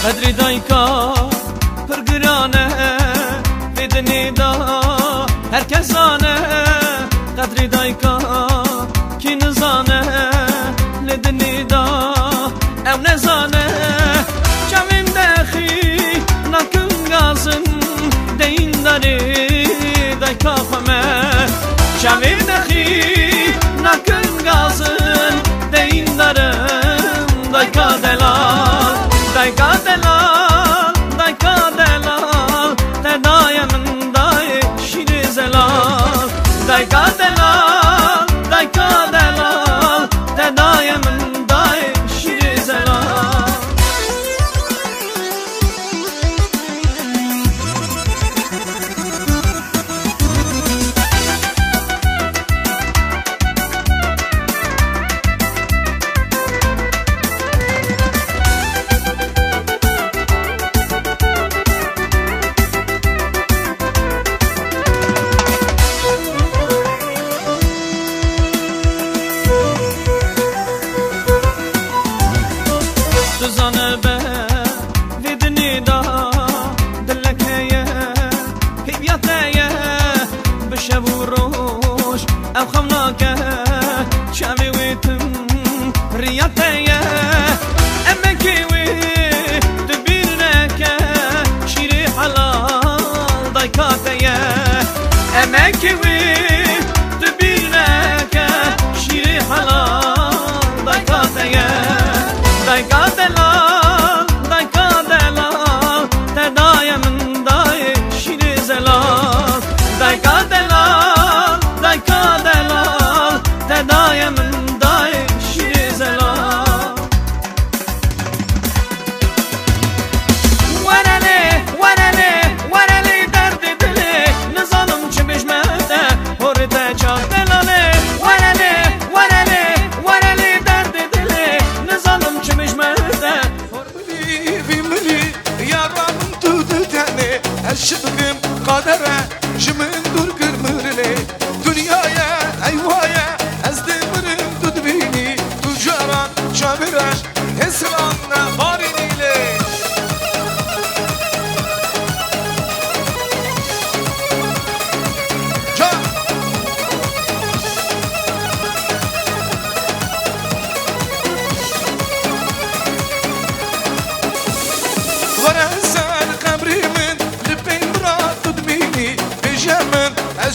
قدری دایکا پرگرانه بدنی دا هر کس زانه قدری دایکا کی نزانه لدنی دا او نزانه جمیم دخی نکن گازن دین داری دایکا خمه جمیم دخی نکن گازن دین دارم دایکا دلال دایکا دلال دایکا دلال تدای من دای شیر زلال دایکا دلال دایکا دلال تدای من دای شیر زلال زانه به دیدنی دا دلکه هیبیته بشه و روش او خمناکه شاوی ویتم ریاته امکی وی دبیرنکه شیری حلال دایکاته امکی وی دبیرنکه شیری حلال دایکاته دایکا دلال دایکا دلال تدای من دای شیر زلال دایکا دلال دایکا دلال تدای من دای شیر زلال ورله ورله ورله درد دله نزانم چه بشمده هرده چا دلاله ورله ورله ورله درد دله نزانم چه بشمده الشبكم قادرة جمن دور كرمرلي دنيايا أيوايا أزدمرم تدبيني تجارا شامراش هسران باريني لي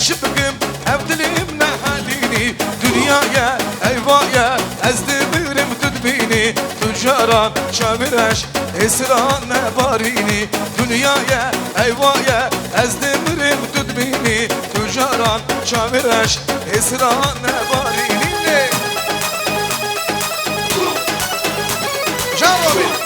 الشبكم أبدلم نحاليني دنيايا أيوايا أزدمرم تدبيني تجارا شامراش إسران باريني دنيايا أيوايا أزدمرم تدبيني تجارا شامراش إسران باريني جاوبي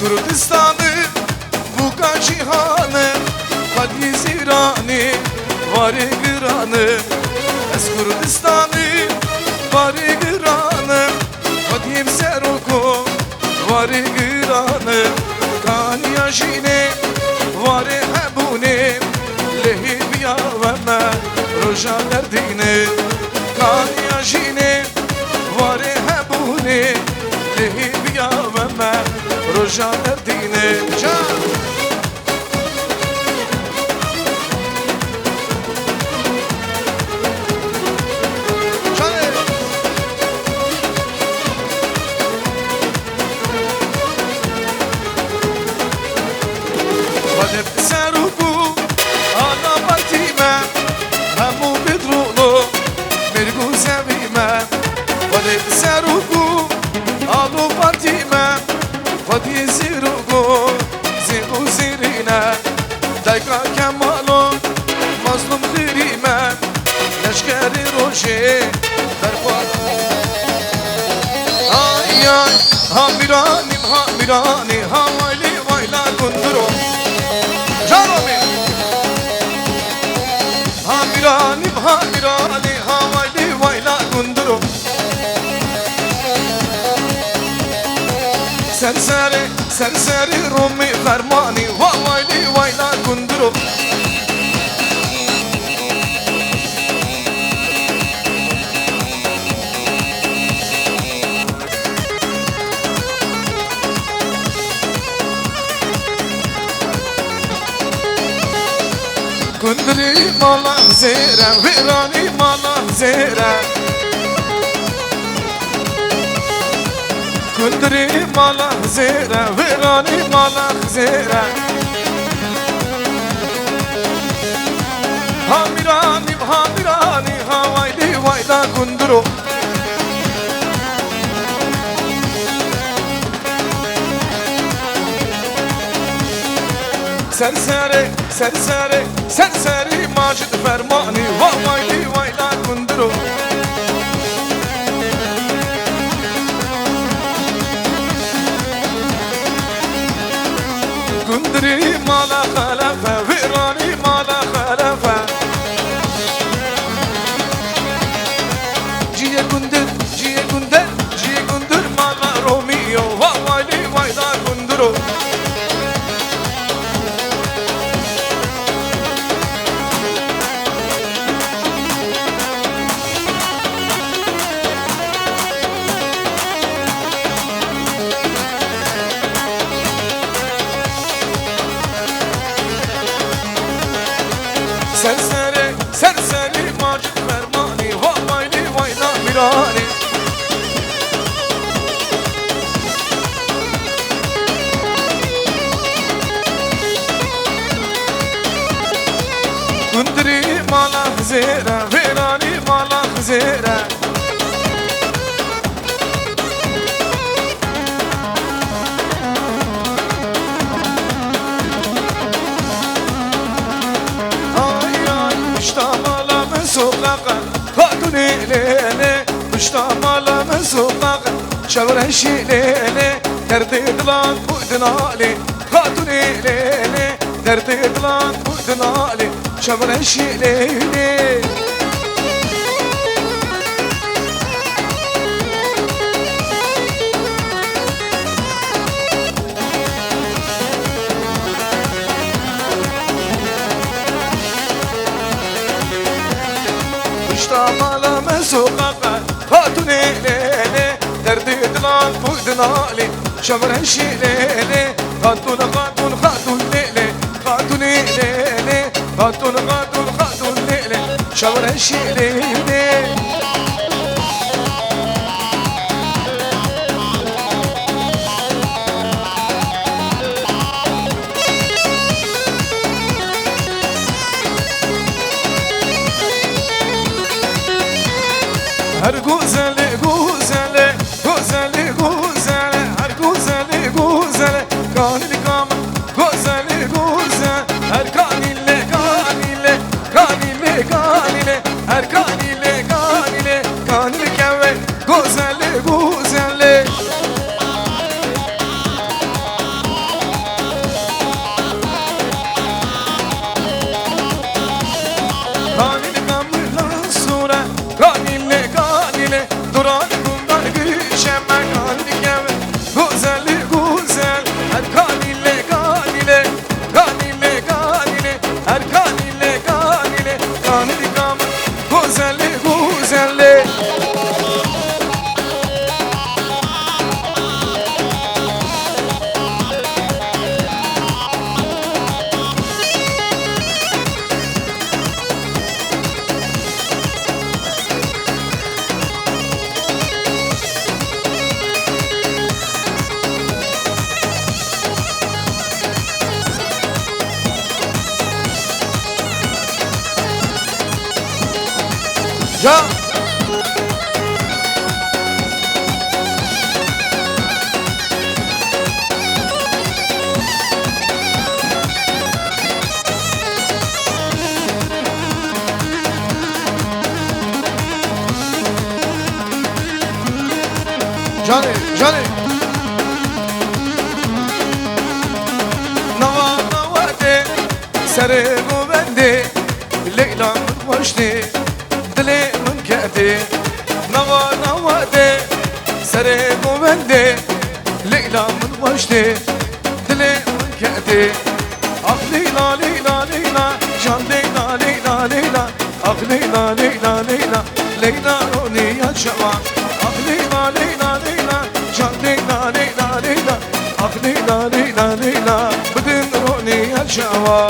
Kurdistan'ı bu kaçihanı Hadi zirani varı gıranı Ez Kurdistan'ı varı gıranı Hadi seruku varı gıranı Kaniya jine varı hebune Lehi biya veme roja derdine Kaniya jine varı hebune Lehi biya veme roja derdine Can Vadep seruku ana partime Hemu bidrulu mirgu sevime Vadep seruku ana partime Vadi zirugu ziru zirine Dayka kemalo mazlum dirime Leşkeri roje berbat Ay ay hamiranim hamirani havayli vayla kunduru Canım Hamiranim hamirani havayli vayla kunduru Serseri serseri Rumi fermani havayli vayla kunduru Kundri mala zera, virani mala zera Kundri mala zera, virani mala zera Hamirani, hamirani, havayli vayla kundru Serseri, serseri, serseri macid fermani Vavayli vayla kundru Kundri mala khalafa, virani mala khalafa Ciye kundur, ciye kundur, ciye kundur mala Romeo Vavayli vayla kundru Serseri, serseri macit fermani Vavayli vayla mirani Kundri mala zera, virani mala zera Sokağa kaduni lele Müştamala sokağa Şavreşi lele Derdi dilan buydun ali Kaduni lele Derdi dilan buydun ali Şavreşi lele Müştamala sokağa Kaduni lele Derdi dilan buydun ali Şavreşi lele Kadun kadun kadun lele Kaduni lele Kadun kadun kadun lele Şavreşi lele Her güzeli güzeli Güzeli güzeli Her güzeli güzeli Kanili kama Güzeli güzel Her kanile kanile Kanile kanile Her kanile kanile Kanili keve Güzeli güzeli Can. Johnny, Johnny. Nava nava de, sere govendi, Leyla min hoşti, dili min kedi. Nava nava de, sere govendi, Leyla min hoşti, dili min kedi. Ah Leyla Leyla Leyla, can Leyla Leyla Leyla, ah Leyla Leyla Leyla, Leyla roni yaşama. Ah Leyla Leyla Leyla, can Leyla Leyla Leyla, ah Leyla Leyla Leyla, bütün roni yaşama.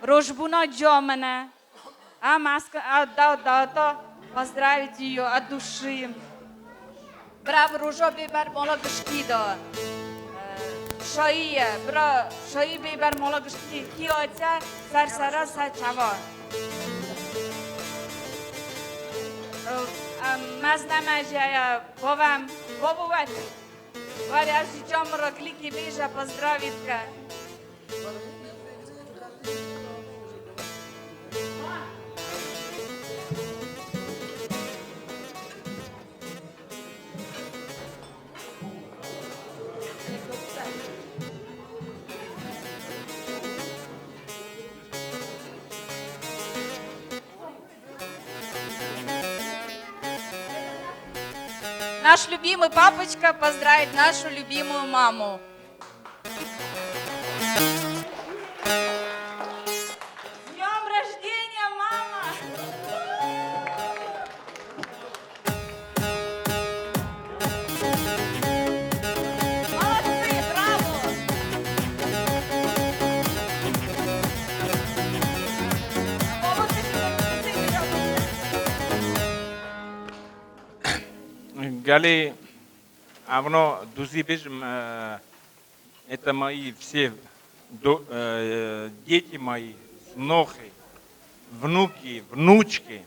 Рожбуна Джомана. А маска да поздравить ее от души. Браво, Ружо бибер мола гышкида. Шаие, бра, шаие бибер мола гышки. Киотя, сарсара сачава. Мазнама жая, бовам, бобуват. Варя жичом роклики бежа поздравитка. Наш любимый папочка поздравит нашу любимую маму. С днем рождения, мама! Молодцы, браво! Гали, авно дузи бежим, это мои все дети мои, снохи, внуки, внучки.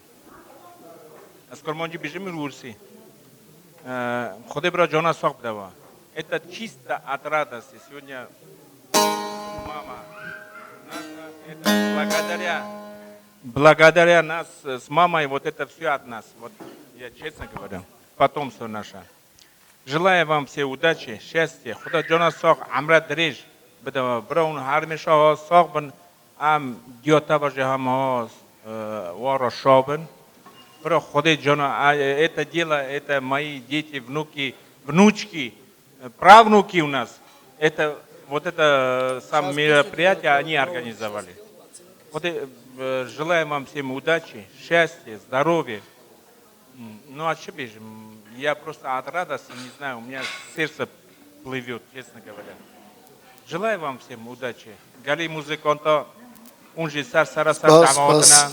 Скоро мы бежим в Урси. Ходебра Джона Сокдава. Это чисто от радости. Сегодня мама Благодаря нас с мамой вот это все от нас. Вот я честно говорю. Потомство наше. Желаю вам все удачи, счастья. Худа Джона Сох, Амрад Дриж. Браун Хармиша Сохбан, Ам Диотава Жахамос Вара Шобан. Бро Худа Джона, это дело, это мои дети, внуки, внучки, правнуки у нас. Это вот это сам мероприятие они организовали. Вот желаю вам всем удачи, счастья, здоровья. Ну а что бежим? Я просто от радости, не знаю, у меня сердце плывет, честно говоря. Желаю вам всем удачи. Гали музыканта, он же сарасар тамаотна.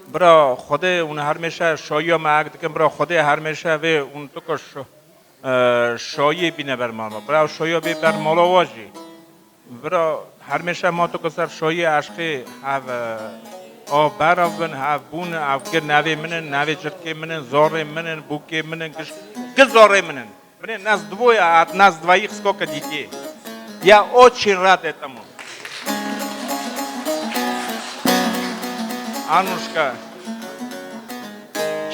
Бро, ходе он хармеша шоя магдкем бро, ходе хармеша ве он только شایع بینه بر ما برای شایع بی بر مالا واجی برای هرمیشه ما تو کسر شایع عشقی هف آب برابن هف بون هف گر نوی منن نوی جرکی منن زاره منن بوکی منن گل زاره منن برای нас двое от нас двоих сколько детей я очень рад этому Аннушка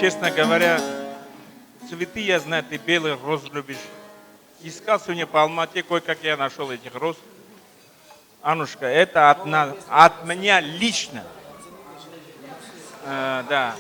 честно говоря цветы, я знаю, ты белых роз любишь. Искал сегодня по Алмате, кое-как я нашел этих роз. Аннушка, это от меня лично. Да.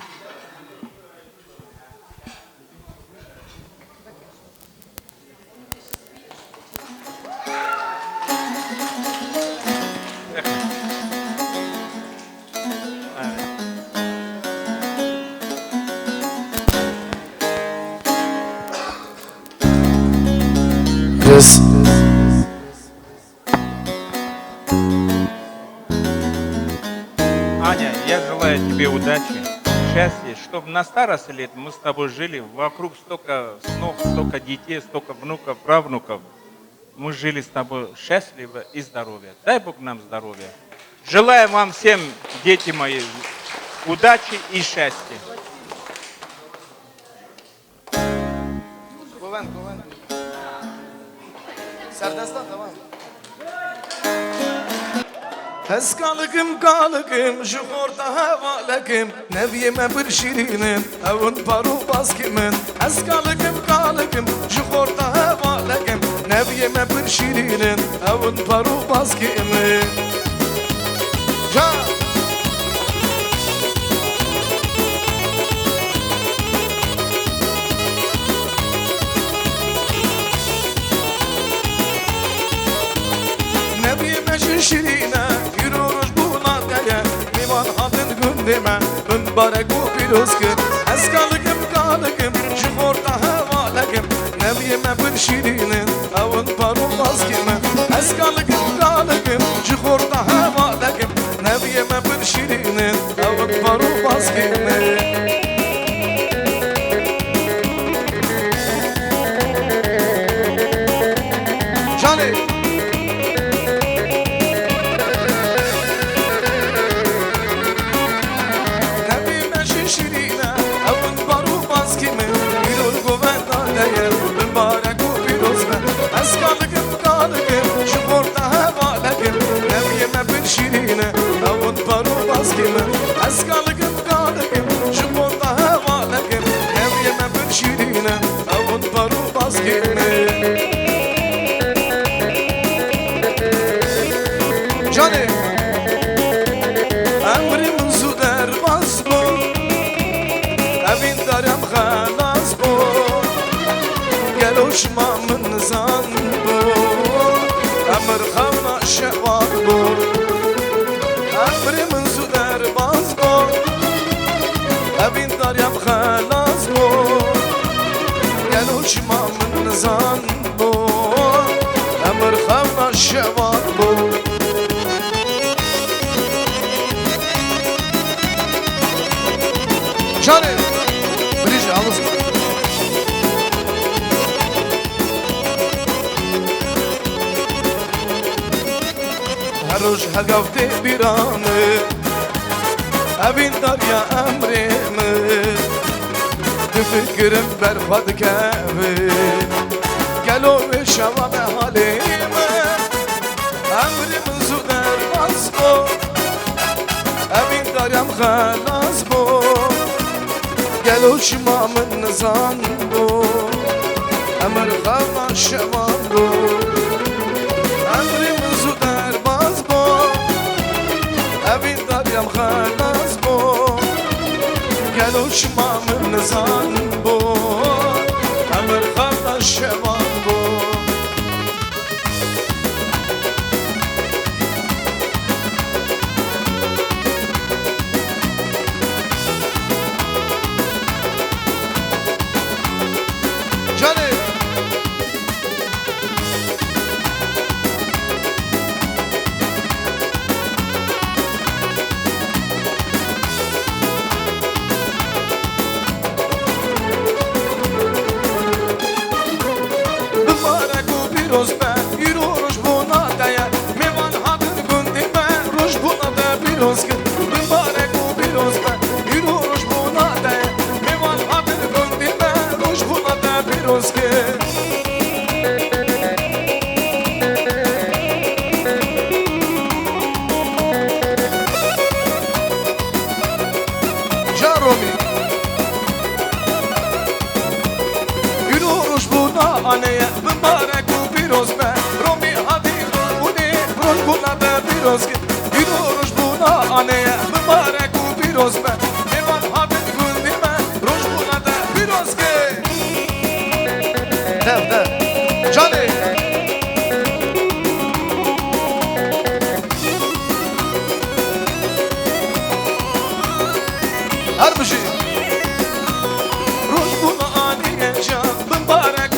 Yes. Аня, я желаю тебе удачи, счастья, чтобы на старости лет мы с тобой жили, вокруг столько снов, столько детей, столько внуков, правнуков. Мы жили с тобой счастливо и здоровья. Дай Бог нам здоровья. Желаю вам всем, дети мои, удачи и счастья. Serdestan tamam. Heskalıkım kalıkım şu orta havalakım Neviyeme bir şirinin evun paru baskimin Heskalıkım kalıkım şu orta havalakım Neviyeme bir şirinin evun paru baskimin Can şirine yürürüz buna deye Liman adın gündeme mübarek bu pilozki Eskalıkım kalıkım şu orta havalakım Neviyeme bir şirinin evun paru baskime Eskalıkım kalıkım şu orta havalakım Neviyeme bir şirinin evun paru baskime Canım şirine avun paru baskime Eskalıkım kalıkım şu orta havalakım Neviyeme bir şirine avun paru baskime Canım Emrim zuder bas bu Evin darem halas bu Gel uçmamın zan bu Emir havna şevar bu Emrimin zuder baz bu Evin daryam halas bu Gel uçmamın zan bu Emir havna şevar bu Canım Bliže, alus Her roş her gavte bir anı Evin darya emrimi Fikrim berbat kevi Gel o ve şevame halime Emrim zuder baz خلاص بو گلو شما من نزان بو امر خوانا شوان بو امری من زودر باز بو اوین داریم خلاص بو گلو شما من نزان بو امر خوانا شوان بو Aneye mübarek bu piroz be Romi hadi roşbuni Roşbuna da piroz ki Gidiyoruz buna aneye mübarek bu piroz be Evan hadi gündime Roşbuna da piroz ki Dev dev Cani Her bir şey Roşbuna aneye can mübarek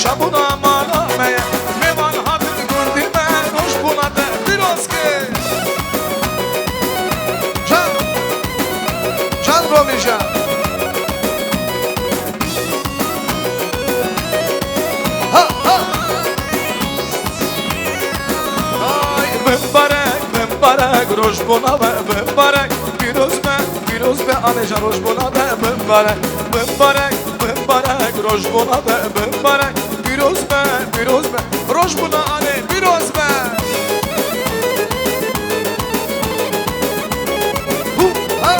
Şabuna malameye Mevan hadir gündime Roş buna da biraz ki Can Can Romi can Ha ha Ay mübarek Roş buna ve mübarek Firoz be alecan roş buna ve mübarek Roş buna ve mübarek Firoz be Roş buna ane Firoz be Ha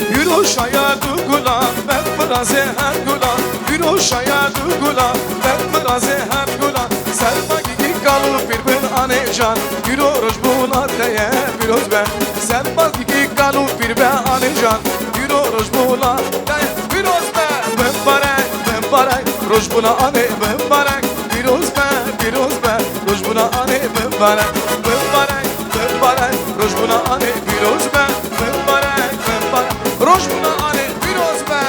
Yürü şayadı gula Ben mıraze her gula Yürü şayadı gula Ben mıraze her gula Selma gigi kalı bir ben ane can Yürü roş buna deye Firoz be Selma gigi kalı bir ben ane can Yürü roş buna deye Firoz be Mübarek Roş buna ane mübarek Firoz be Roş buna ane mübarek Roş buna ane Firoz be Mübarek Roş buna ane Firoz be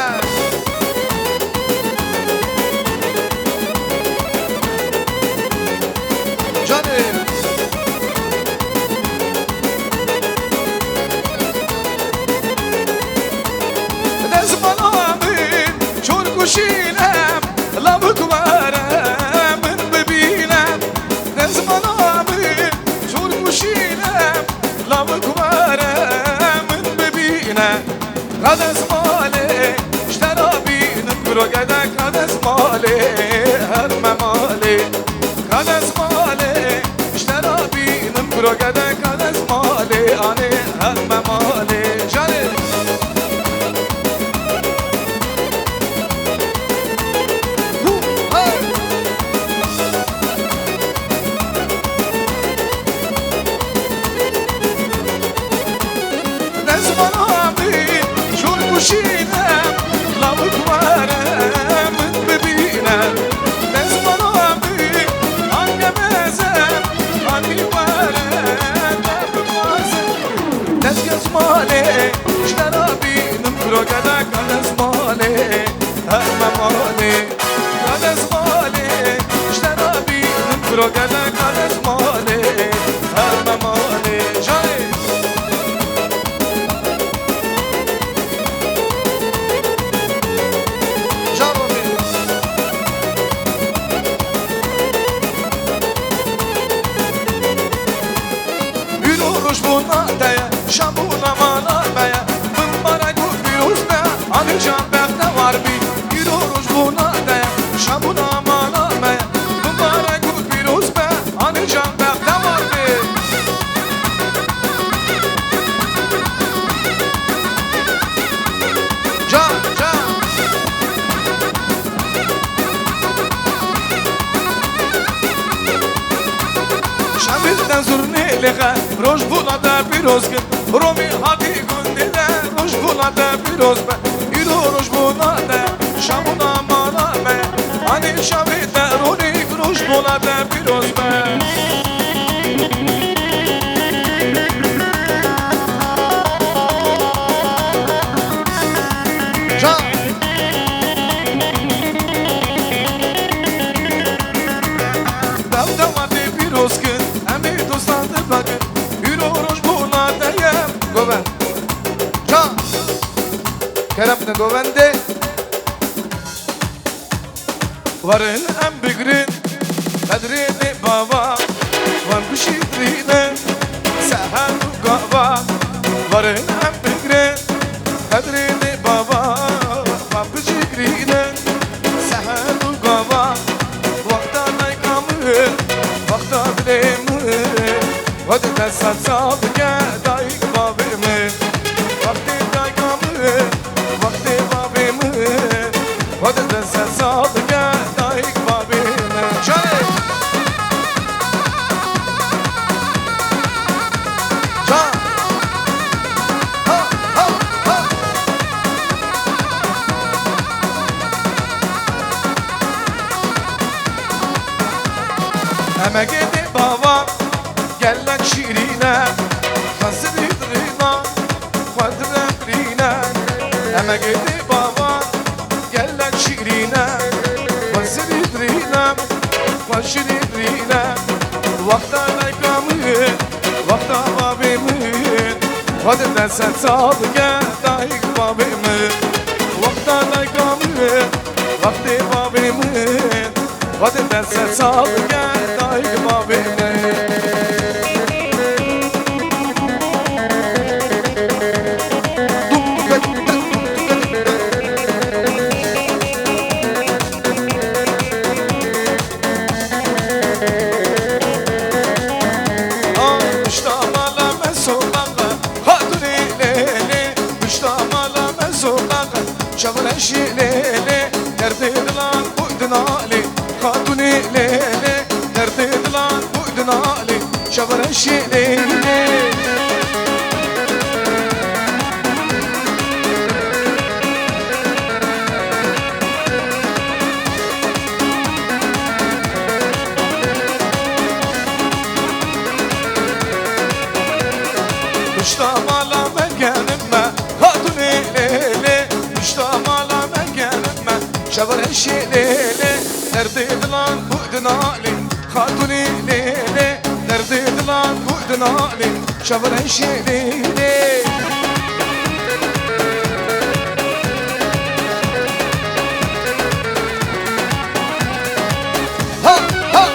Canım Dezmanamın çorkuşinem Lavuk varemın bebinem Dezmanamın çorkuşinem Lavuk varemın bebinem Kades mali şterabinin Kuro gedek kades mali her memali Kades mali şterabinin Kuro gedek kades mali Ani her memali Canım Şinem, lavuk varemın bebinem Dezmanamı, annemezem, anni varem, lavuk varem برو گله گله مالی همه مالی جانی Şabuna mana beye Bımbara gül bir usta Anıcan bekle var bir Yürürüz buna de Şabuna mana beye Bımbara gül bir usta Anıcan bekle var bir Can can Şabilden zurneliğe Roj buna da bir ozgın Romi hadi gündile Roj buna da bir ozbe İro roj buna da Şamuna mana be Hani şabide roni Roj buna da bir ozbe Can Davda hadi bir ozgın Emi dostandı bakın İro roj buna da yem Goven Can Kerem ne govende Varın en bigrin Kadrini baba Van bişidrine Seher gava Varın en bigrin Kadrini baba Van bişidrine Seher gava Vakta daykamı Vakta bilemi Hadi de satsadıke Dayk babimi Vakti daykamı Vakti babimi Hadi de satsadıke Dayk babimi Canım Can Ha ha ha Emek edip baba Gellek şirine Hazır idrina Kvadrem rine Emek edip baba Gellek şirine Hazır idrina Kvadrem idrine Vakta daykamı Vakta babimi Hadi de sen sadıke Dayk babimi Vakta daykamı Vakti babimi Hadi de sen sadıke Dayk babimi Şavre şilele Nerede lan buydun Ali Hatuni lele Nerede lan buydun Ali Şavre şilele Müştamala ben gelme Hatuni lele Müştamala ben gelme Şavre şilele Nerede lan buydun Ali Hatuni lele Nerede lan buydun Ali Şavre şilele Ha ha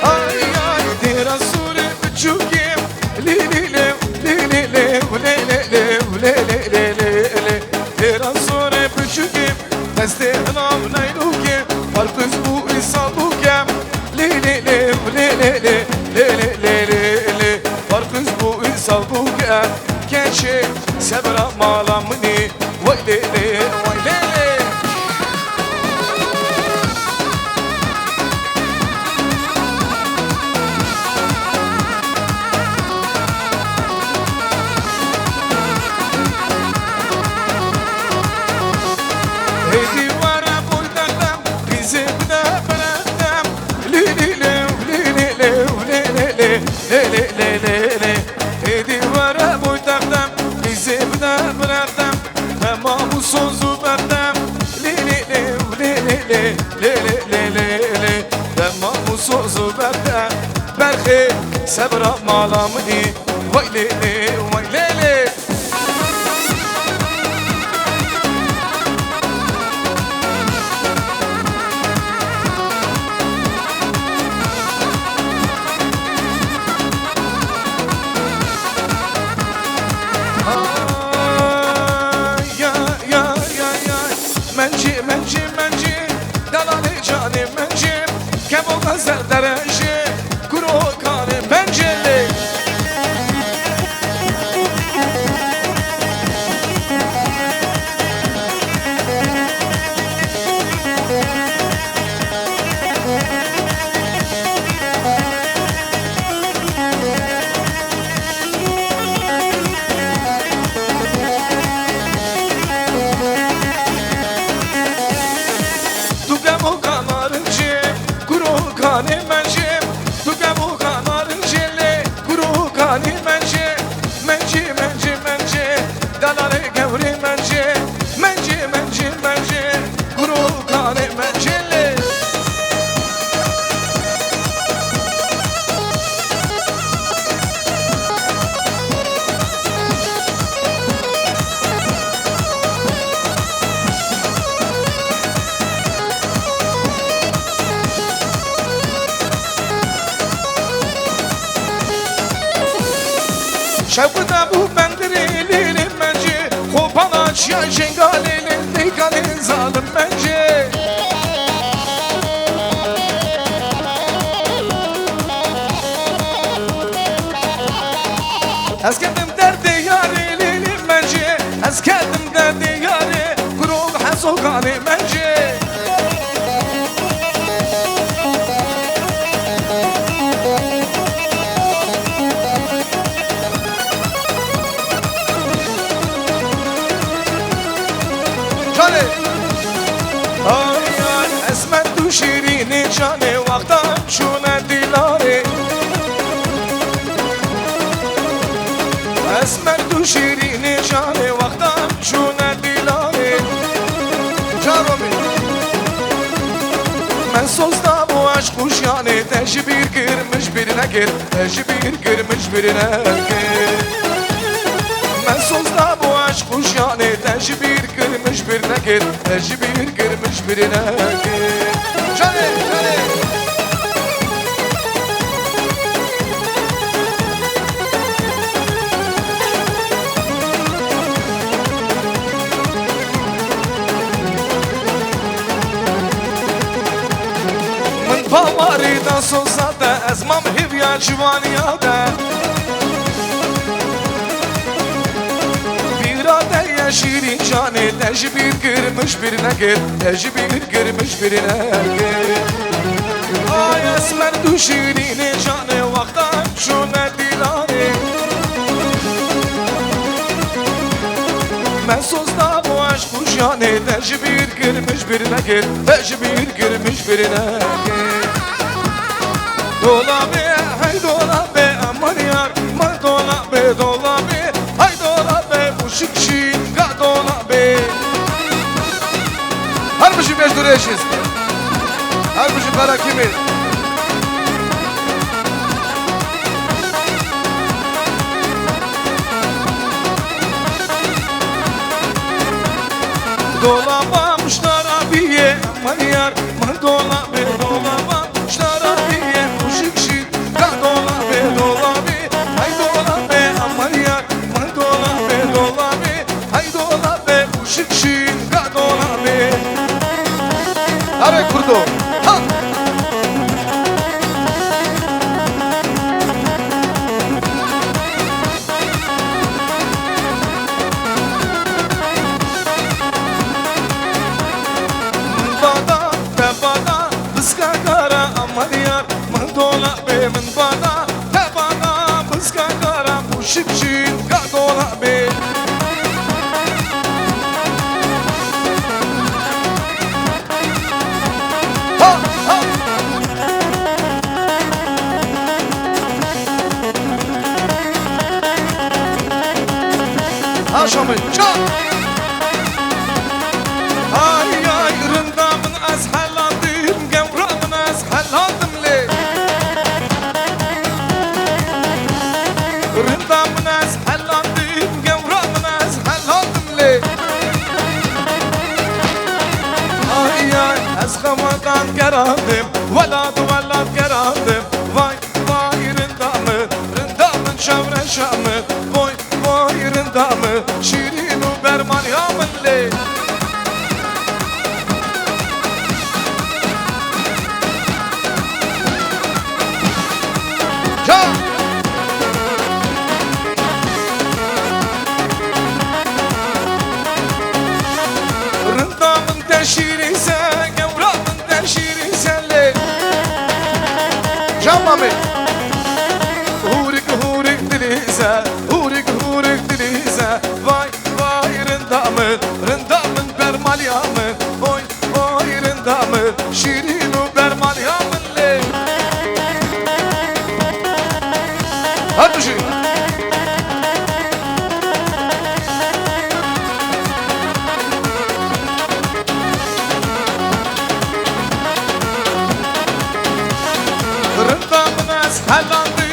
Ay ay tera sure buçukim Li li le li li le le le le le le le le le Tera sure buçukim Teste nam nayruke Farkız bu isabukem Li li le le le le le le le le le Farkız bu isabukem Keşe sebra malamni Vay le le vay le le Hey divara boydakta سبرا مالامني ويلي ويلي منجي دلالي جاني منجي كمو غزل درجي كرو كاني منجي شبنا بو بندري ليل منجي خوبانا شيا جنگالي ليكالي ظالم منجي اسكتم درد ياري ليل منجي اسكتم درد ياري قروب حسوقاني منجي شیرین جانه وقتا شونه دیلاره اسمر تو شیرین جانه وقتا شونه دیلاره جانومی من سوزدم و عشق خوشیانه تجبیر گرمش birine gel tecbir girmiş birine gel من سوزدم و عشق خوشیانه تجبیر girmiş birine gel tecbir girmiş birine gel Johnny, Johnny. من باوری دا سوزاده از مام هیویا جوانیاده بیراده شیرین جانه تجبیر girmiş birine gel tecbir girmiş birine gel ay esmer du şirini canı vaktan şune dilane ben sozda bu aşk kuş yani tecbir girmiş birine gel tecbir girmiş birine gel dolabı hay dolabı aman yar man dolabı dolabı hay dolabı bu şıkşin ga dolabı Harbici mecburiyetçiyiz. Harbici kara kimi? Dolabam ştarabiye aman yar man dolabı dolabam ştarabiye uşik şik ka dolabı dolabı hay dolabı aman yar man dolabı dolabı hay dolabı uşik şik ka dolabı Hare kurdo ha Bada tabada bıska kara aman yar man dolabı min bada tabada bıska kara bu şık şık ka dolabı Aşamı çal Ay ay rındamın az haladım Gevramın az haladım le از خمدان گراندم ولاد گراندم وای وای رندامن شور شامه وای وای رندامه شیرین و برمان یا ملی جان رندامن تشیری سن گورامن تشیری سن لی جان مامی هورك دليزة هورك دليزة واي واي رندامن برمال يامن واي واي رندامن شيرين وبرمال يامن لي هاتو شي رندامن از هلاندي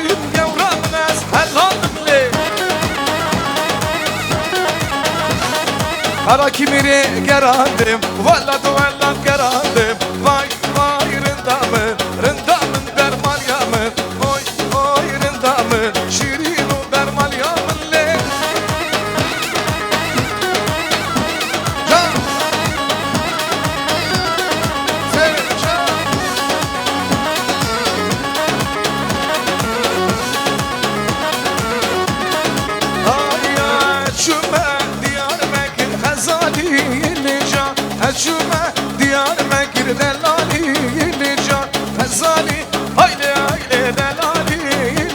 Ara kimiri gerandım, vallat gerandım. Vay vay rındamın derman yamın. Oy oy rındamın, şirin o derman yamın le. Can, sevin can. Ay ay çüme. Açuma Diyarbakır delali Nican Hazali hayli hayli delali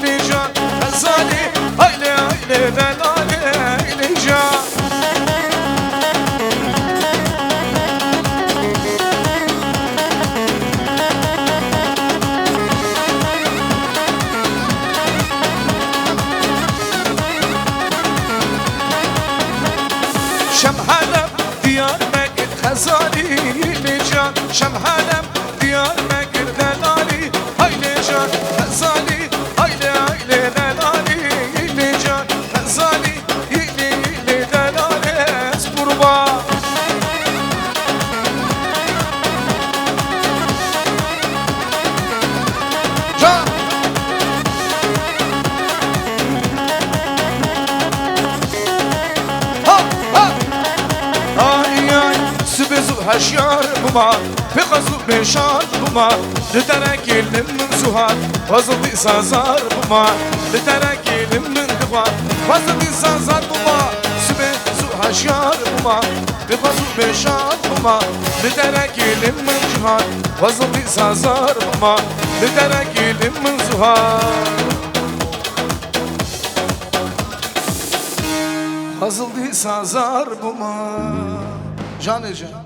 Nican Hazali hayli hayli delali Nican Şemhalem Diyarbakır Hazali Nican Şemhalem Diyarbakır delali Hayli can Hazali hayli hayli delali Nican Hazali hayli delali Esburba Can هشیار بما بغزو بشار بما لتركيل من زهاد وزدي سازار بما لتركيل من دغوات وزدي سازار بما سبزو هشیار بما بغزو بشار بما لتركيل من جهاد وزدي سازار بما لتركيل من زهاد وزدي سازار بما جاني جان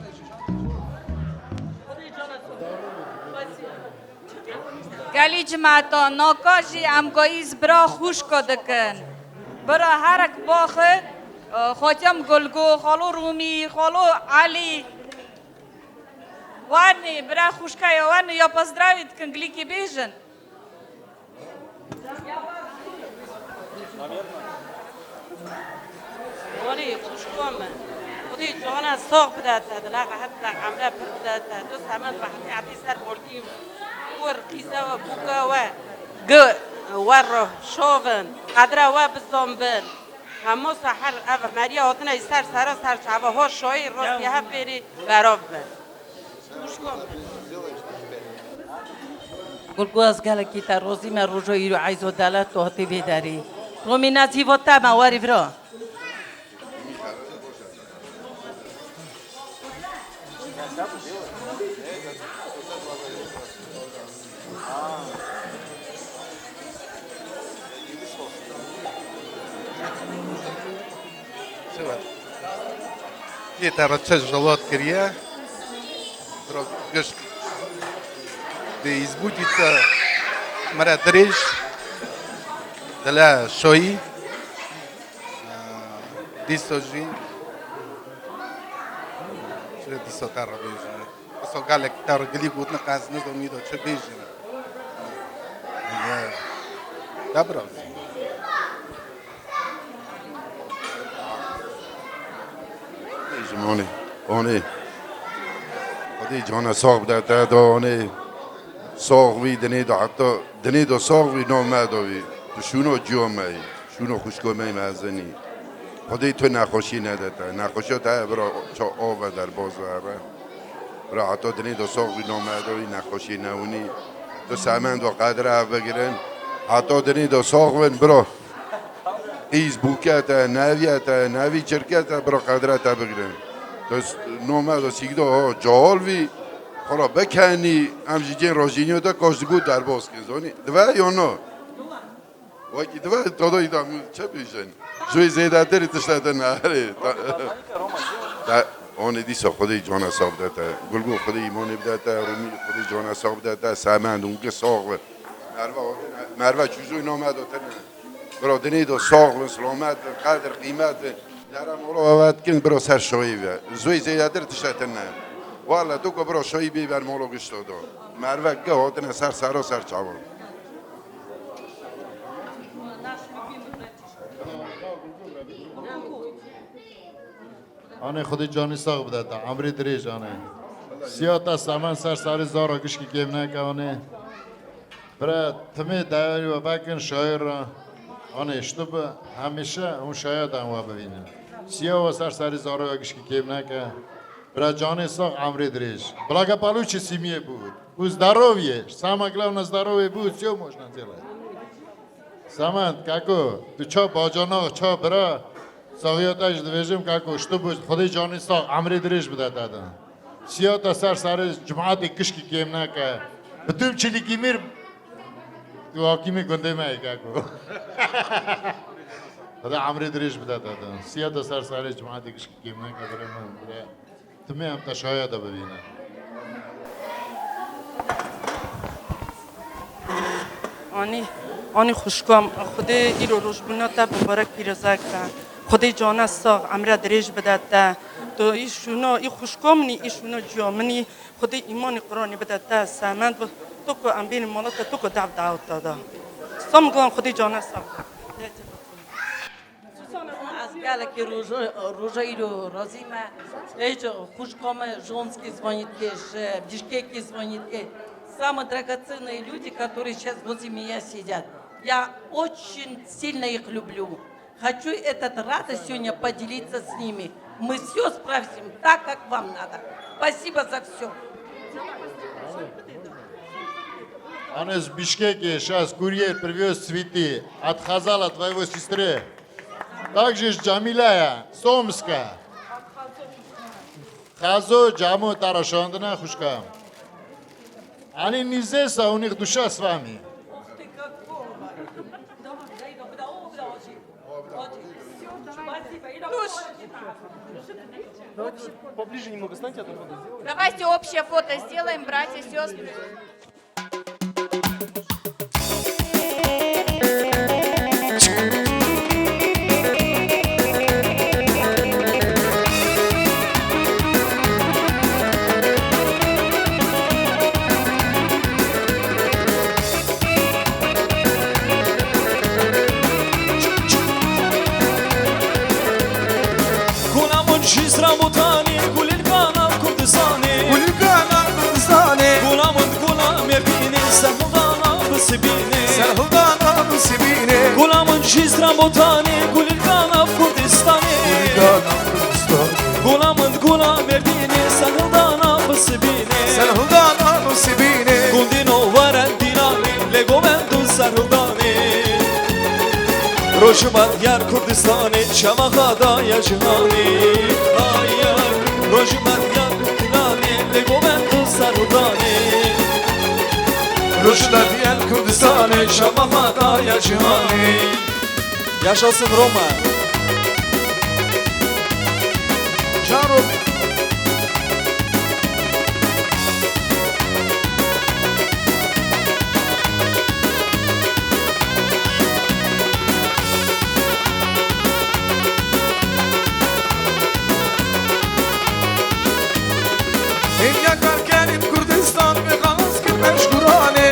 گلی جماعتا ناکاجی امگاییز برا خوش کدکن برا هرک باخه خاتم گلگو خالو رومی خالو علی وانی برا خوشکای وانی یا поздравit کن گلیکی بیجن ولی خوش کنم خودی جانا ساق بداته دلق حتی عمله پر بداته دوست همه وقتی عدی سر ملکیم ور قیزه و بوکا و گو ور شوون قدره و بزنبن همه سحر او مریا آتنه سر چعبه ها شایی راستی ها بری براف بن خوش کنم گلگو از گله کی تا روزی من روزایی رو عیز و دلت تو هاتی بیداری رومی نزی و تا مواری برا یه ترچه جلات کریه برای گشت دیز بودی تا مرا دریش دلا شایی دیسو جین چه دیسو کار بیجن دیسو گالک تار گلی بود نقاز نزدو میدو چه بیجن دبرم Oni. خدای جان ساق بدته دانه ساق وی دنی دا حتی دنی دا ساق وی نامداوی تو شونو جامعی شونو خوشگامی مزنی خدای تو نخوشی ندته نخوشی تا برا چا آوه در باز وره برا حتی دنی دا ساق وی نامداوی نخوشی نونی تو سمند و قدر بگیرن حتی دنی دا ساق وین برا ایز بوکت نویت نوی چرکت برا قدرت بگیرن تو نامد سیگده ها جهال وی خلا بکنی همچی جین راجینیو دا کاشتگو در باز کنزانی دوه یا نه وکی دوه دادایی دا چه بیشن شوی زیده داری تشتت نهره آن دیسا خودی جان حساب داده گلگو خودی ایمانی بداده رومی خودی جان حساب داده سمند اونگه ساق مروه چوزوی نامد داده برادنی دا ساق و سلامت قدر قیمت نرم اولا وقت کن برا سر شایی بیا زوی زیده در تشتت نه والا تو که برا شایی بی بر مالو گشت داده مروه که هاتن سر سر چوان آنه خودی جانی ساق بداده عمری دریج آنه سیاتا سامان سر زارا کشکی کم نکه آنه برای تمه دایری و بکن شایر را آنه اشتوب همیشه اون شاید هم ببینه سیا و سر زارا کشکی کم نکه برای جانی ساق عمری دریج بلاگه پالو چه سیمیه بود او здоровье самое главное здоровье بود все можно делать سامان کاکو تو چا باجانا چا برای ساقیاتش دویجم که شتو خودی جانی ساق عمری دریش بده دادن سیاتا سر جماعت کشکی کم نکه بتوم چلی کمیر تو حاکیمی گنده مایی که خدا عمری دریش بده دادن سیاتا سر جماعت کشکی کم نکه برای من برای تمی هم تشاید ببینه آنی خوشگام خودی ایرو روش بناتا مبارک پیرزاک خدای جان ساق عمره دریج بداده تو ایشونو ای خوشگامنی ایشونو جامنی خدای ایمان قرآنی بداده سامند تو که انبین مالات تو که دعوت داده سامگان خدای جان ساق از گله که روژا ایرو رازیمه ایچ خوشگام женский звонит в Бишкеке звонит самые драгоценные люди, которые сейчас возле меня сидят. Я очень сильно их люблю. Хочу этот радость сегодня поделиться с ними. Мы все справим так, как вам надо. Спасибо за все. Он из Бишкеки сейчас курьер привез цветы от Хазала, твоего сестры. Также Джамиляя, Сомска. Хазо, Джаму, Тарашандана, Хушка. Они не здесь, а у них душа с вами. Поближе немного станьте. Давайте общее фото сделаем, братья, сестры. Ramutani gulil kana Kurdistani gulil kana Kurdistani gulamın gulam yebini serhudana bisibini serhudana bisibini gulamın şiz Ramutani gulil kana Kurdistani gulil kana Kurdistani gulamın gulam yebini serhudana bisibini serhudana bisibini guldino varen dinani legovendu serhudani Roşumat yar Kurdistani çamakhada ya cihani Roşumat yar Kurdistani legovendu sarudani Roşumat yar Kurdistani çamakhada ya cihani Yaşasın Roma Canım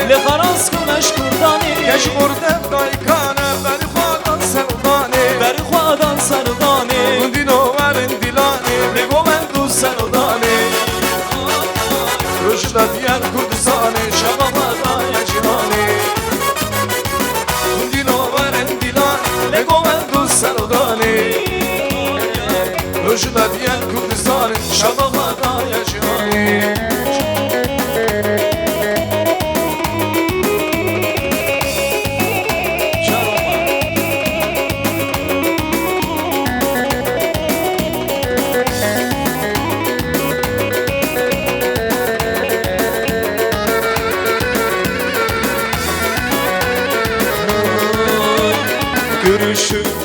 لخلاص کنش کردانی کش مرده دایکانه بری خوادان سردانی بری خوادان سردانی اون دینو ورن دیلانی بگو من دو سردانی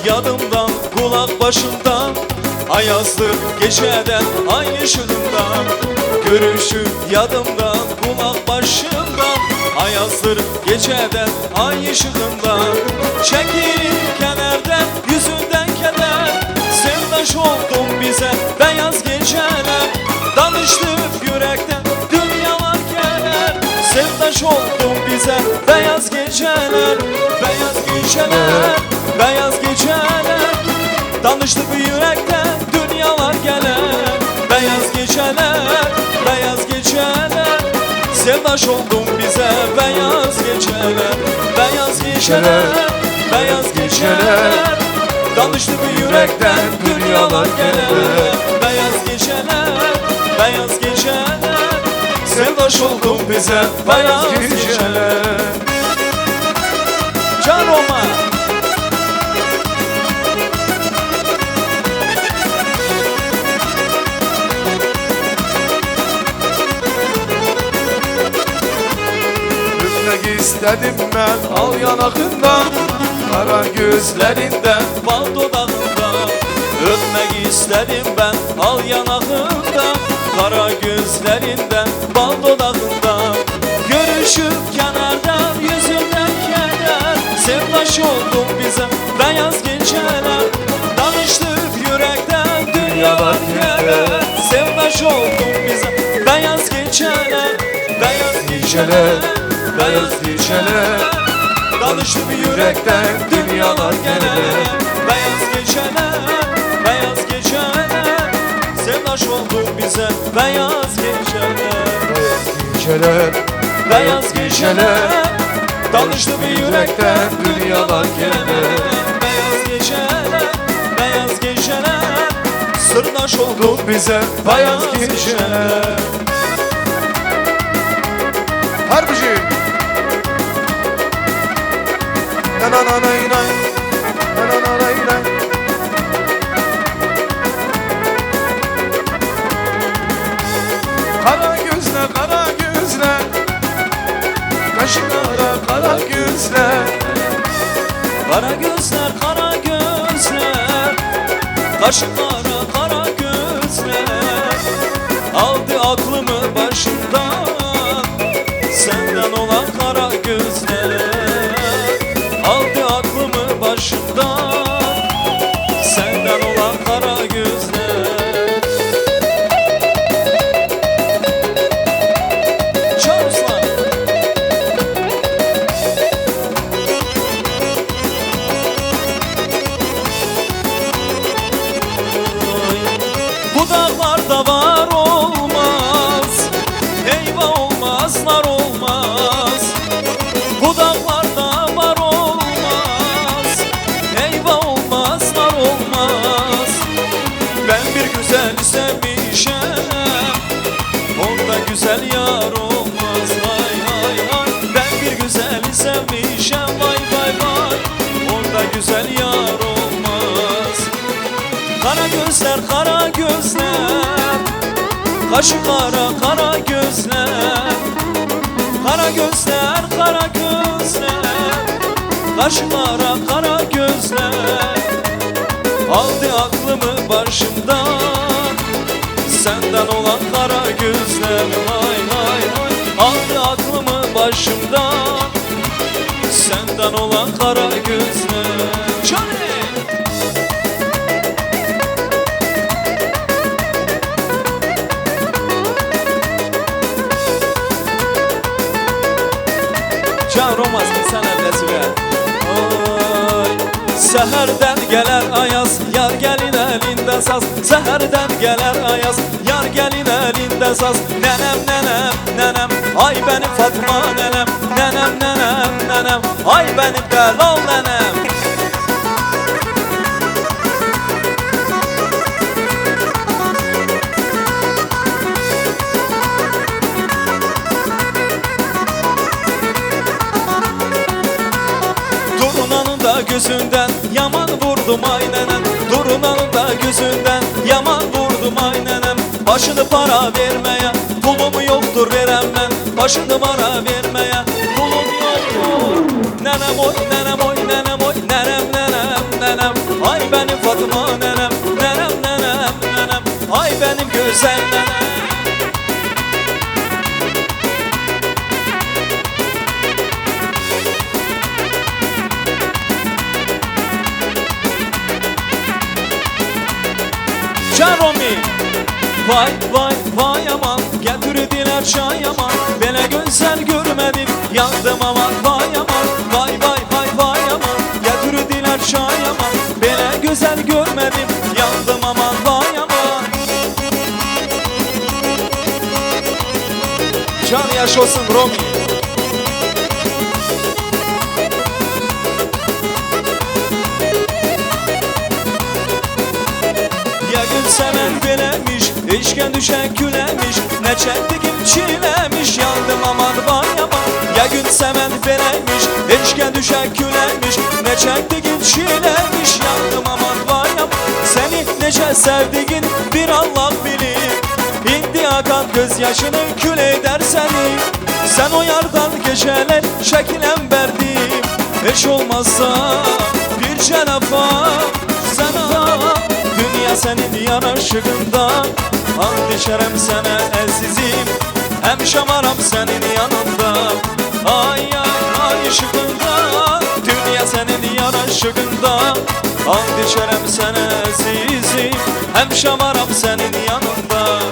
yadımdan, kulak başımdan. Ayazdır geceden, ay ışığından. Görüşü yadımdan, kulak başımdan. Ayazdır geceden, ay ışığından. Çekilir kenardan, yüzünden keder. Sevdaş oldum bize beyaz geceler. Danıştık yürekten, dünyalar gelir. Sevdaş oldum bize beyaz geceler. Beyaz geceler, beyaz geceler. Danıştık yürekten, dünyalar gelir. Beyaz geceler, beyaz geceler. Sevdaş oldum bize beyaz geceler. Beyaz geceler, beyaz geceler. Danıştık yürekten, dünyalar gelir. Beyaz geceler, beyaz geceler. Sevdaş oldum bize beyaz geceler. Can Roma. Öpmek istedim ben al yanakından, kara gözlerinden, bal dudağından. Öpmek istedim ben al yanağından, kara gözlerinden, bal dudağından. Görüşüp kenardan, yüzünden keder. Sevdaş oldum bize beyaz geceler. Danıştık yürekten, dünyalar gelir. Sevdaş oldum bize beyaz geceler. Beyaz geceler, beyaz geceler. Danıştık yürekten, dünyalar gelir. Beyaz geceler, beyaz geceler. Sevdaş oldu bize beyaz geceler. geceler, Beyaz geceler. Danıştık yürekten, dünyalar gelir. Beyaz geceler, beyaz geceler. Sırdaş oldu bize beyaz geceler. Harbici. Na na na na na. Na na na na na. Kara gözler, kara gözler. Kaşlara kara gözler. Kara gözler, kara gözler. Kaşıklara kara gözler. Aldı aklımı başımdan. Senden olan kara gözler. Aldı aklımı başımdan. Senden olan kara gözler. Çaruslan. Bu dağlarda var olmaz. Eyvah olmaz, nar olmaz. Bu dağlarda var olmaz. Eyvah olmaz, nar olmaz. Ben bir güzel sevmişim. Onda güzel yar olmaz. Vay vay vay. Ben bir güzel sevmişim. Vay vay vay. Onda güzel yar olmaz. Kara gözler, kara gözler. Kaşı kara, kara gözler. Kara gözler, kara gözler. Kaşı kara, kara gözler. Aldı aklımı başımdan. Senden olan kara gözler. Vay vay vay. Aldı aklımı başımdan. Senden olan kara gözler. Johnny! Can Romaz bir sen evlesi ver. Seherden gelir ayaz, yar gelin elinde saz. Seherden gelir ayaz, yar gelin elinde saz. Nenem nenem nenem, ay benim Fatma nenem. Nenem nenem nenem, ay benim Delal nenem. Durunanın da gözünden yaman vurdum ay nenem. Durunanın da gözünden yaman vurdum ay nenem. Başını para vermeye pulum yoktur verem ben. Başını para vermeye pulum yoktur. Nenem oy nenem oy nenem oy nenem nenem nenem. Ay benim Fatıma nenem, nenem nenem nenem. Ay benim güzel nenem. Can Romi. Vay vay vay aman, getirdiler çay aman. Bele güzel görmedim, yandım aman vay aman. Vay vay vay vay aman, getirdiler çay aman. Bele güzel görmedim, yandım aman vay aman. Can yaşasın Romi. Ya gün seven bilemiş, işken düşen külemiş. Ne çektiğim çilemiş, yandım aman vay aman. Ya gün seven bilemiş, işken düşen külemiş. Ne çektiğim çilemiş, yandım aman vay aman. Seni nece sevdiğin bir Allah bilir. İndi akan gözyaşını kül eder seni. Sen o yardan geceler şekilen verdim. Hiç olmazsa bir cenafa sana. Dünya senin yanaşığında, and içerim sana azizim. Hem şamaram senin yanında. Ay ay ay ışığında, dünya senin yanaşığında. And içerim sana azizim. Hem şamaram senin yanında.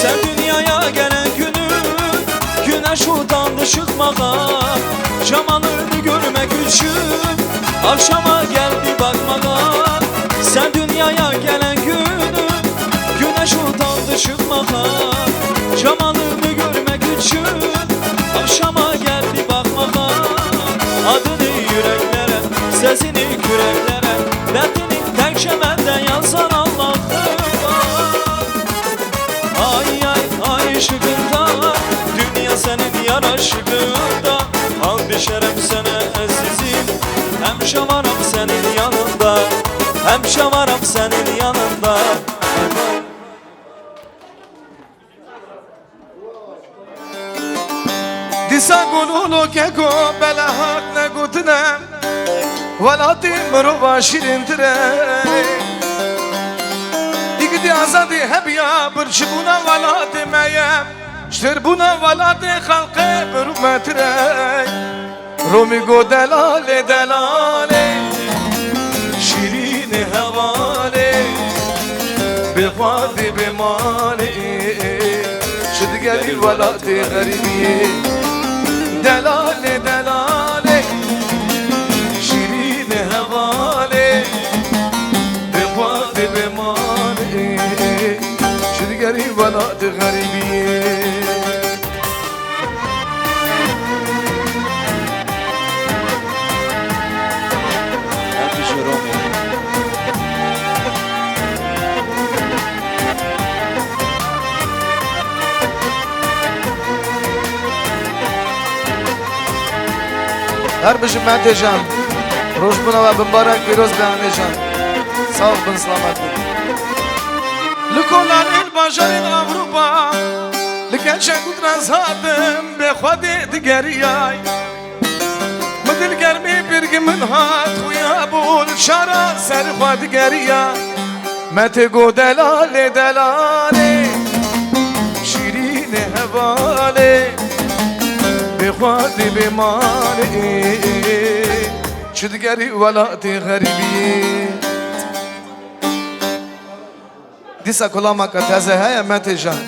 Sen dünyaya gelen günü güneş utandı çıkmağa. Camanını görmek için akşama geldi bakmağa. Sen dünyaya gelen günü güneş utandı çıkmağa. Camanını görmek için akşama geldi bakmağa. Adını yüreklere, sesini küreklere, derdini tek şemende yazan Allah'ım. Ay ay ay ışığında, dünya senin yanaşığında. And içerim sana azizim, hem şamaram senin yanında. Hem şamaram senin yanında. Disa gululu keko bela hak ne gutnem. Velati mruva şirin tire. İgdi azadi hep ya bir buna velati meyem. Ştir buna velati halkı bir metre. Rumi go delale delale, şirin hevale. Befadi bemali, şid geli velati garibi. Delale delale, şirin hevale. Befadi bemali, şid geli velati garibi. Her bişim mentecan, roş buna ve mübarek biroz behanecan. Sağ ol bin selametlik. Likolan il bajarin Avrupa, likelçen kudraz hadim be khwadi digeriyay. Mdil germi birgi min hat xuya bul şara ser khwadi geriya. Mete go delale delale, şirin hevale. بخوادي بمالي شدقري ولاتي غريبي ديسا كلامك تازه هيا ما تجان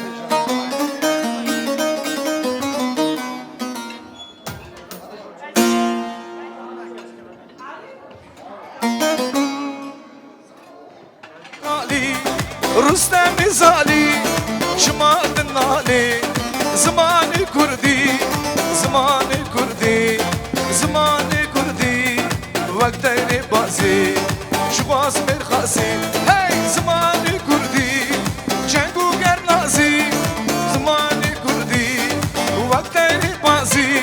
رستم زالي شمال النالي زماني كردي زماني كردي زماني كردي وقتين بازي شواز مرخصي هاي زماني كردي جنگو گرنازي زماني كردي وقتين بازي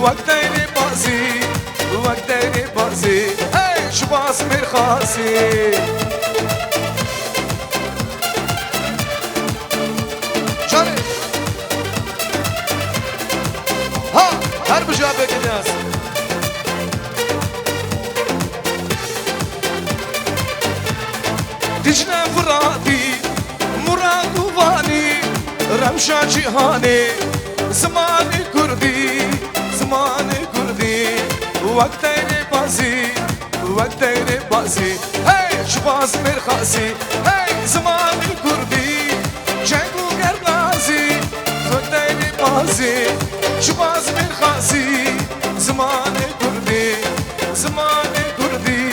وقتين بازي وقتين بازي هاي شباس مرخاسي جاني ها هر بجابك الناس دجنا فراتي مراد وفاني رمشا جهاني زماني كردي زماني كردي وقتين بازي وقتين بازي هاي شباز مرخاسي هاي زماني كردي جنگو گرنازي وقتين بازي شباز مرخاسي زماني كردي زماني كردي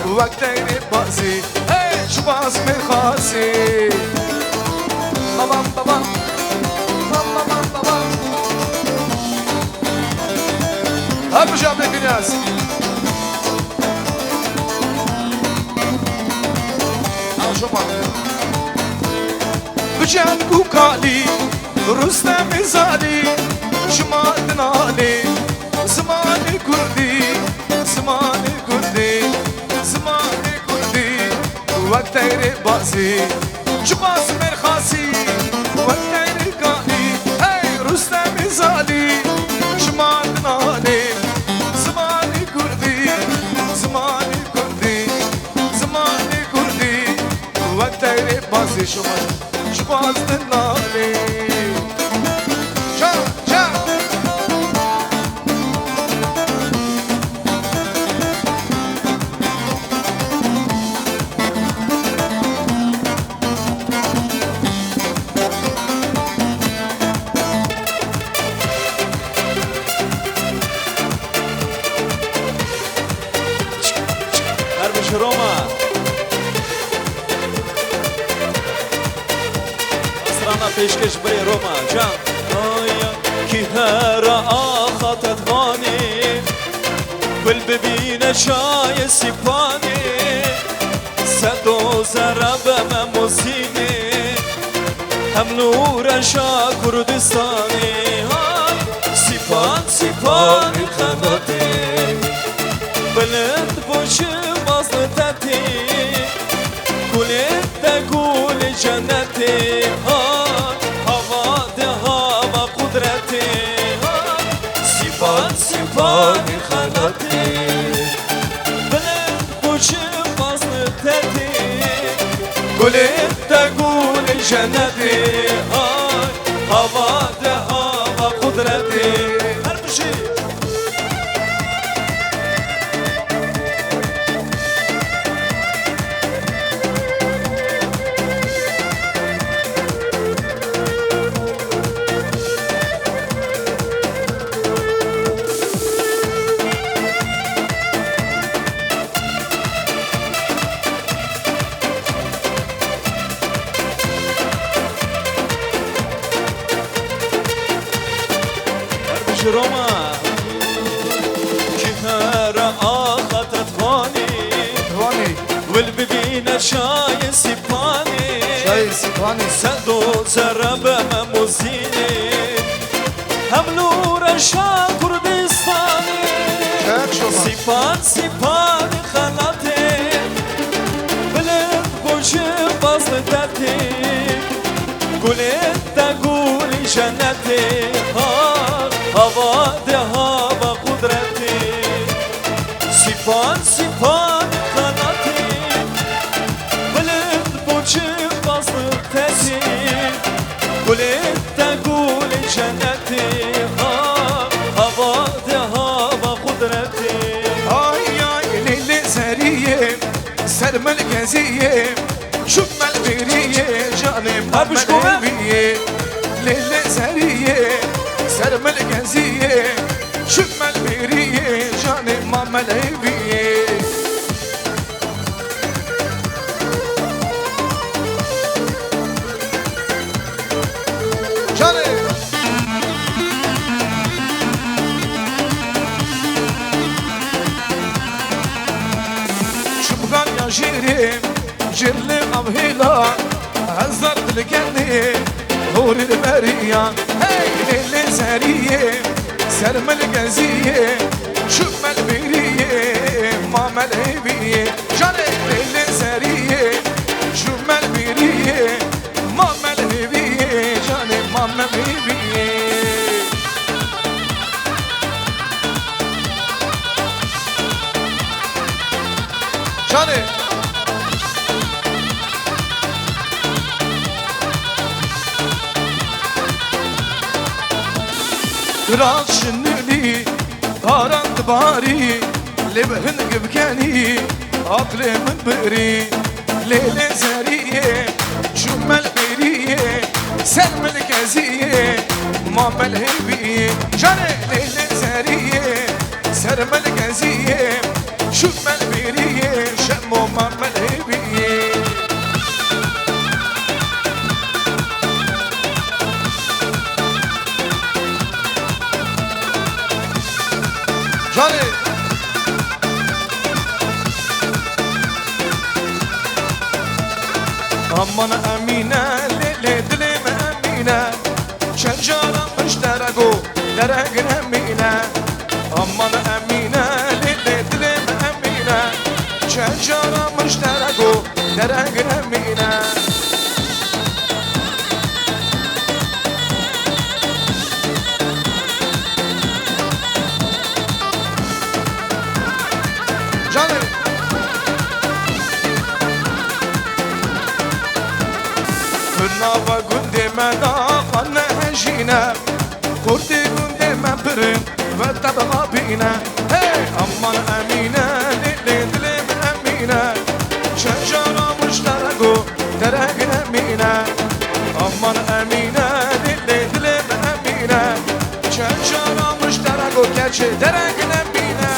وقتين بازي هاي شباز مرخاسي بابام بابام بابام بابام هل بجابلك الناس بجان كوكالي رستم زالي شمال نالي زماني كردي زماني كردي زماني كردي وقتين بازي شباز مرخاسي وقتين كالي هاي رستم زالي شمال نالي زماني كردي زماني كردي زماني كردي وقتين بازي شباز نالي شا شا روما اسرانا پیشکش بری روما جان آیا کی هر آخات ادوانی گل ببین شای سیپانی صد و ضرب موسیقی هم نور شا کردستانی سیپان سیپان خناتی بلند باشم مصلتي قولت تقول جنتي هوا ده هوا قدرتي سيفان سيفان خلتي بلند باشم مصلتي قولت تقول جنتي هوا ده هوا قدرتي هربشي روما کی هر آخات اتوانی والببين شاي سيباني سدو زرب موزيني هم نور شا كردستاني سيبان خلاتي بلد بوشي بازلتاتي قولت تقولي جنتي هوا ده هوا قدرتي سيبان خلاتي بلد بوشي بازلتاتي قولت تقولي جنتي هوا ده هوا قدرتي هاي ليلي سرية سر ملكزية شوف ملبرية جاني ملبرية ليلي سرية سر ملكزية شوف ملبرية جاني ملبرية جاني شبغان يا جيري جيرلي أبهيلا هزرت لكني هور الماريا هاي ليلي سرية سرمل گزیه شمل بیریه مامل بیه جان دل سریه شمل بیریه مامل بیه جان مامل بیه جانه راس شنلي هارند باري لبهن قبكاني عقلي من بري ليلة زرية شمال برية سلم الكازية ماما الهبية جاني ليلة زرية سلم الكازية شمال برية شمو ماما الهبية جاني aman amine lele dilim amine şencaram müşterego deregen amine aman amine lele dilim amine şencaram müşterego deregen amine canım Nava günde meda kanne hejine Kurti günde mempirin ve tabaka bine Hey aman amine lili dilim amine Şenjara müşterego deregen amine Aman amine lili dilim amine Şenjara müşterego gerçi deregen amine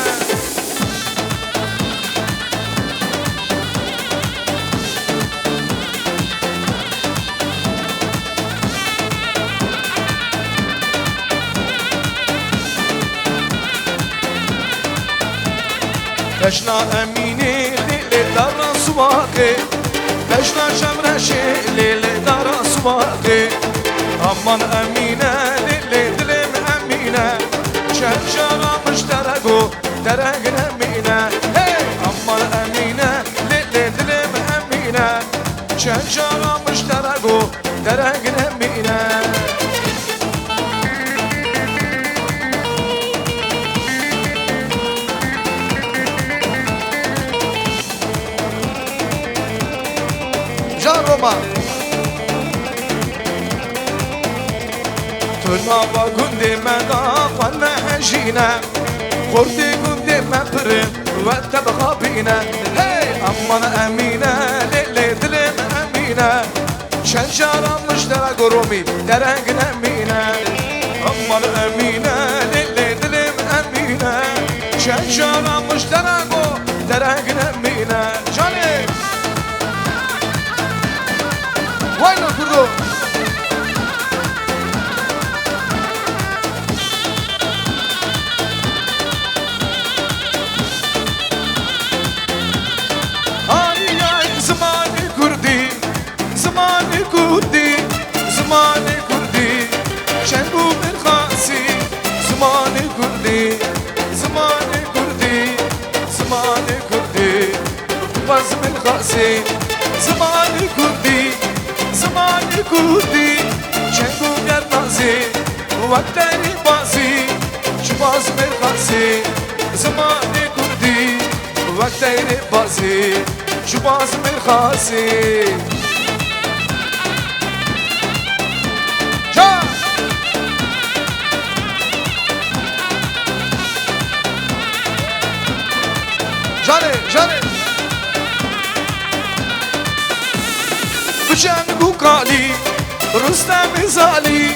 بشنا امینی لیل دارا سواقی بشنا شمرشی لیل دارا سواقی امان امینه لیل دلم امینه شنجارا مشترگو درگن امینه hey امان امینه لیل دلم امینه شنجارا مشترگو درگن امینه Roma Turnava günde meda kanne hejine Kurdi günde mempirin ve tabaka bine Hey aman amine lili dilim amine Şenjara müşterego romi deregen amine Aman amine lili dilim amine Şenjara müşterego deregen amine Canım Vay lan kurdu. Ay ay zamanı kurdi, zamanı kurdi, zamanı kurdi. Şenbu bir khasi, zamanı kurdi, zamanı kurdi, zamanı kurdi. Vaz bir khasi, zamanı kurdi. زمانی کردی چنگو گرنازی وقتی بازی شباز مرخازی زمانی کردی وقتی بازی شباز مرخازی جان جانه جانه بچن بوکالی رستم زالی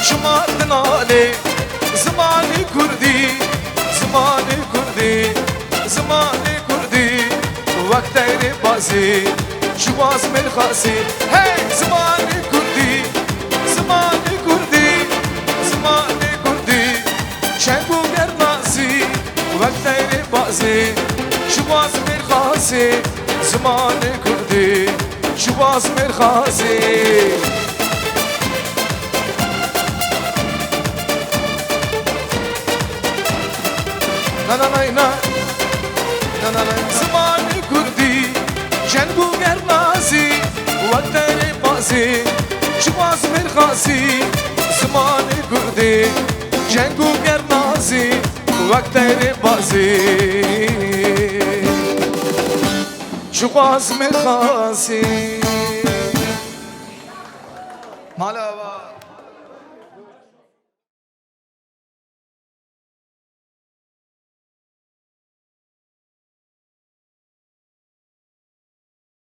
شما دنالی زمانی کردی زمانی کردی زمانی کردی وقت ری بازی شواز من خاصی hey زمانی کردی زمانی کردی زمانی کردی شنگو گرنازی وقت ری بازی شواز من خاصی زمانی کردی شواز مرخازی na na na na na na na Zamanı kurdi Cengu gernazi Vakteri bazi Çıkmaz mirkasi Zamanı kurdi Cengu gernazi Vakteri bazi Çıkmaz mirkasi Malava